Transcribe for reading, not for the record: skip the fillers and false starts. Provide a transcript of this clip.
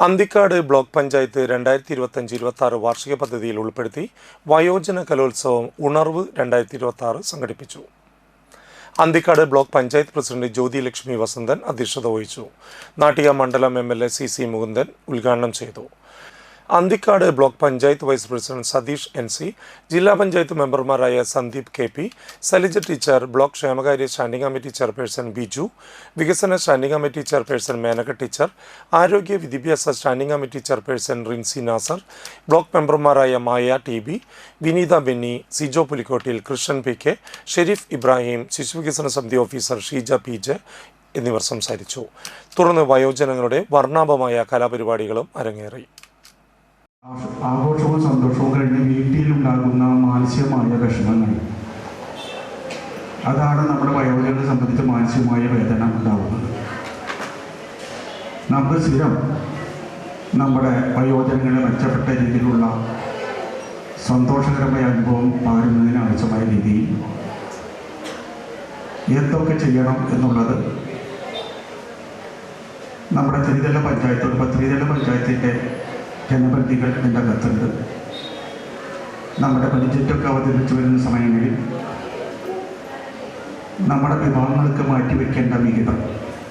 Anthikad block panchayat 2025-26 വാർഷിക പദ്ധതിയിൽ ഉൾപ്പെടുത്തി വയോജന കലോത്സവം ഉണർവ് 2026 സംഘടിപ്പിച്ചു. അന്തിക്കാട് ബ്ലോക്ക് പഞ്ചായത്ത് പ്രസിഡന്റ് ജ്യോതി ലക്ഷ്മി വസന്തൻ അധ്യക്ഷത വഹിച്ചു. നാട്ടിക മണ്ഡലം MLA CC മുകുന്ദൻ ഉദ്ഘാടനം ചെയ്തു. Anthikad block panchayat vice president Satheesh NC, ജില്ലാ പഞ്ചായത്ത് മെമ്പർമാരായ Sandeep KP, Salija teacher, block ക്ഷേമകാര്യ സ്റ്റാൻഡിംഗ് കമ്മിറ്റി ചെയർപേഴ്സൺ ബിജു, വികസന standing committee chairperson Menaka teacher, ആരോഗ്യ വിദ്യാഭ്യാസ standing committee chairperson Rincy Nasar, block മെമ്പർമാരായ മായ TB, വിനീത ബെന്നി, സിജോ പുലിക്കോട്ടിൽ, കൃഷ്ണൻ PK, ഷെരീഫ് ഇബ്രാഹിം, ശിശുവികസന സമിതി ഓഫീസർ ഷീജ PJ എന്നിവർ സംസാരിച്ചു. തുടർന്ന് വയോജനങ്ങളുടെ വർണ്ണാഭമായ കലാപരിപാടികളും അരങ്ങേറി. ആഘോഷവും സന്തോഷവും കഴിഞ്ഞ് വീട്ടിലുണ്ടാകുന്ന മാനസികമായ വിഷമങ്ങൾ, അതാണ് നമ്മുടെ വയോജനങ്ങളെ സംബന്ധിച്ച് മാനസികമായ വേദന ഉണ്ടാകുന്നത്. നമുക്ക് സ്ഥിരം നമ്മുടെ വയോജനങ്ങളെ മെച്ചപ്പെട്ട രീതിയിലുള്ള സന്തോഷകരമായ അനുഭവം പകരുന്നതിന് ആവശ്യമായ രീതിയിൽ എന്തൊക്കെ ചെയ്യണം എന്നുള്ളത് നമ്മുടെ ത്രിതല പഞ്ചായത്തിൻ്റെ ജനപ്രതിനിധികൾ എൻ്റെ കത്തുണ്ട്. നമ്മുടെ ബഡ്ജറ്റൊക്കെ അവതരിപ്പിച്ചു വരുന്ന സമയങ്ങളിൽ നമ്മുടെ വിഭാഗങ്ങൾക്ക് മാറ്റിവെക്കേണ്ട വിഹിതം